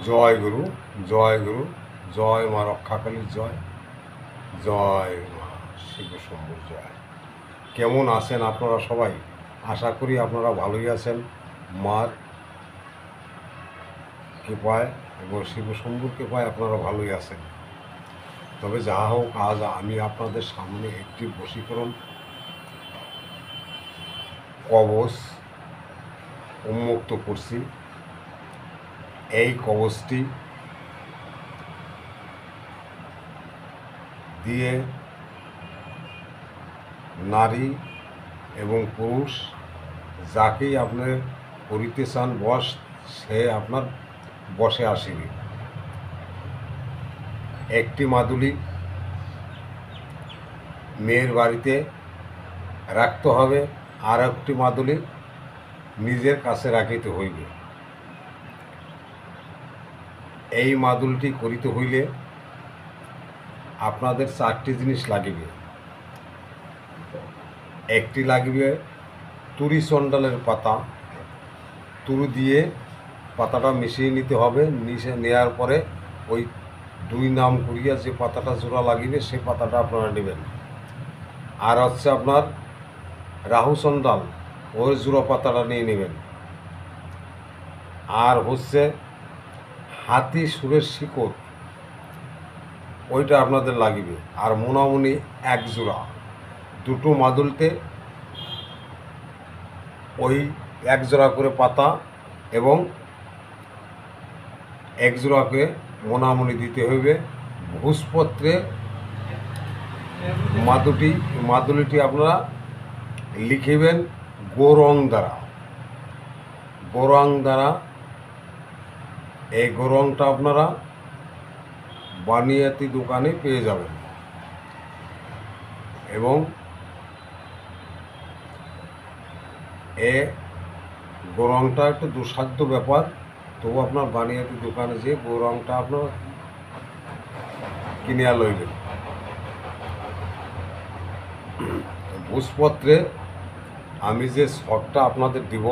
জয় গুরু, জয় গুরু, জয় মা রক্ষাকালীর জয়, জয় মা শিবশম্ভুর জয়। কেমন আছেন আপনারা সবাই? আশা করি আপনারা ভালোই আছেন। মার কৃপায় এবং শিবশম্ভুর কৃপায় আপনারা ভালোই আছেন। তবে যা হোক, আজ আমি আপনাদের সামনে একটি বশীকরণ কবচ উন্মুক্ত করছি। এই কবচটি দিয়ে নারী এবং পুরুষ যাকেই আপনি করিতে চান বশ, সে আপনার বশে আসিবে। একটি মাদুলি মেয়ের বাড়িতে রাখতে হবে, আর একটি মাদুলি নিজের কাছে রাখিতে হইবে। এই মাদুলিটি করিতে হইলে আপনাদের 4টি জিনিস লাগিবে। একটি লাগিবে তুরি চণ্ডালের পাতা। তুরি দিয়ে পাতাটা মিশিয়ে নিতে হবে। নেওয়ার পরে ওই 2 নাম করিয়া যে পাতাটা জোড়া লাগিবে সেই পাতাটা আপনারা নেবেন। আর হচ্ছে আপনার রাহু চণ্ডাল, ওই জোড়া পাতাটা নিয়ে নেবেন। আর হচ্ছে হাতি সুরের শিকড়, ওইটা আপনাদের লাগিবে। আর মোনামুনি 1 জোড়া। 2টো মাদুলতে ওই 1 জোড়া করে পাতা এবং 1 জোড়া করে মোনামুনি দিতে হইবে। ভূষপত্রে মাদুলিটি আপনারা লিখিবেন গৌরং দ্বারা। গৌরং দ্বারা, এই গৌরংটা আপনারা বানিয়াতি দোকানে পেয়ে যাবেন। এবং এ গৌরংটা একটু দুঃসাধ্য ব্যাপার, তবু আপনার বানিয়াতি দোকানে যে গৌরংটা আপনার কিনিয়া লইবেন। ভূষপত্রে আমি যে শখটা আপনাদের দিব,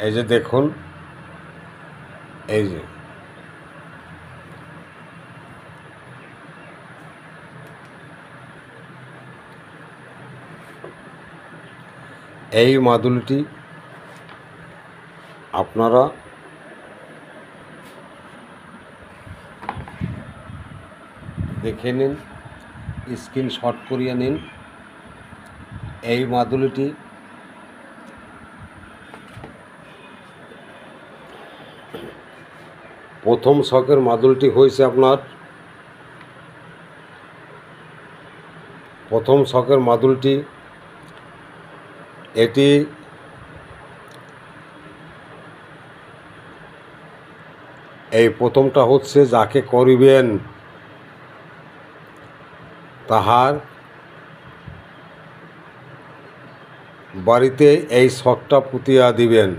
এই যে দেখুন, এই যে এই মাদুলিটি আপনারা দেখে নিন, স্ক্রিনশট করিয়ে নিন। এই মাদুলিটি প্রথম শখের মাদুলিটি হয়েছে আপনার, প্রথম শখের মাদুলিটি এটি এই প্রথমটা হচ্ছে যাকে করিবেন তাহার বাড়িতে এই শখটা পুঁতিয়া দিবেন।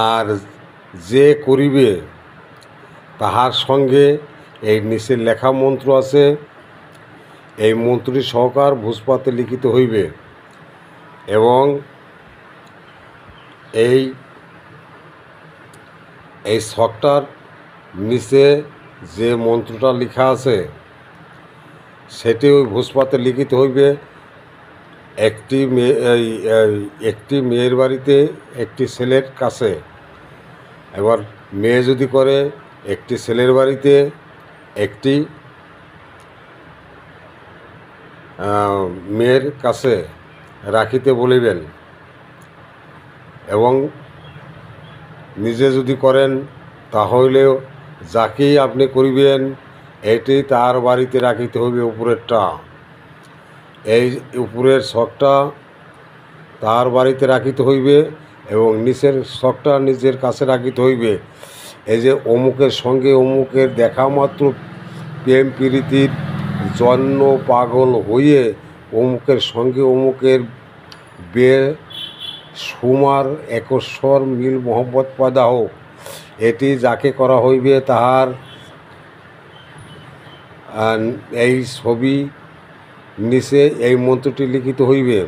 আর যে করিবে তাহার সঙ্গে এই নিচের লেখা মন্ত্র আছে, এই মন্ত্রটি সহকার ভূষপাতে লিখিত হইবে। এবং এই শখটার নিচে যে মন্ত্রটা লেখা আছে সেটি ওই ভূষপাতে লিখিত হইবে। একটি মেয়ের বাড়িতে একটি ছেলের কাছে। এবার মেয়ে যদি করে, একটি ছেলের বাড়িতে একটি মেয়ের কাছে রাখিতে বলিবেন। এবং নিজে যদি করেন তাহলেও যাকেই আপনি করিবেন এটি তার বাড়িতে রাখিতে হইবে উপরেরটা। এই উপরের শখটা তাহার বাড়িতে রাখিতে হইবে এবং নিচের শখটা নিজের কাছে রাখিতে হইবে। এই যে অমুকের সঙ্গে অমুকের দেখা মাত্র প্রেম প্রীতির জন্য পাগল হইয়ে অমুকের সঙ্গে অমুকের বেসুমার একস্বর মিল মোহব্বত পয়দা হোক, এটি যাকে করা হইবে তাহার এই ছবি নিচে এই মন্ত্রটি লিখিত হইবে।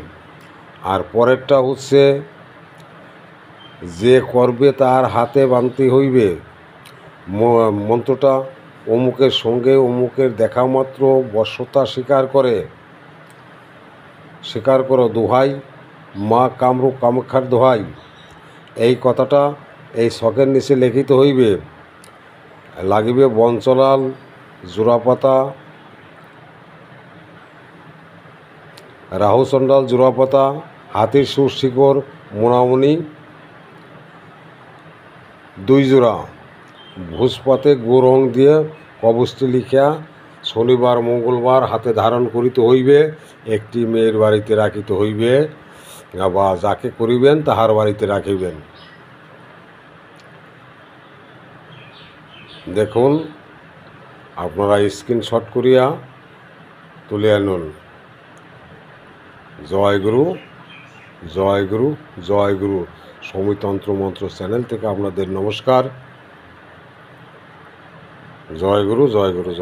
আর পরেরটা হচ্ছে, যে করবে তার হাতে বাঁধতে হইবে। মন্ত্রটা, অমুকের সঙ্গে অমুকের দেখা মাত্র বশ্যতা স্বীকার করো দোহাই মা কামরূপ কামাখ্যার দোহাই। এই কথাটা এই শখের নিচে লিখিত হইবে। লাগিবে বঞ্চলাল জোড়াপাতা, রাহুচণ্ডাল জোড়াপাতা, হাতির সুর শিকড় মোনামণি 2 জোড়া, ভোজপাতে গো রং দিয়ে কবচটি লিখিয়া শনিবার মঙ্গলবার হাতে ধারণ করিতে হইবে। একটি মেয়ের বাড়িতে রাখিতে হইবে বা যাকে করিবেন তাহার বাড়িতে রাখিবেন। দেখুন, আপনারা স্ক্রিনশট করিয়া তুলে আনুন। জয় গুরু, জয় গুরু, জয় গুরু। সমীতন্ত্র মন্ত্র চ্যানেল থেকে আপনাদের নমস্কার। জয় গুরু, জয় গুরু, জয়।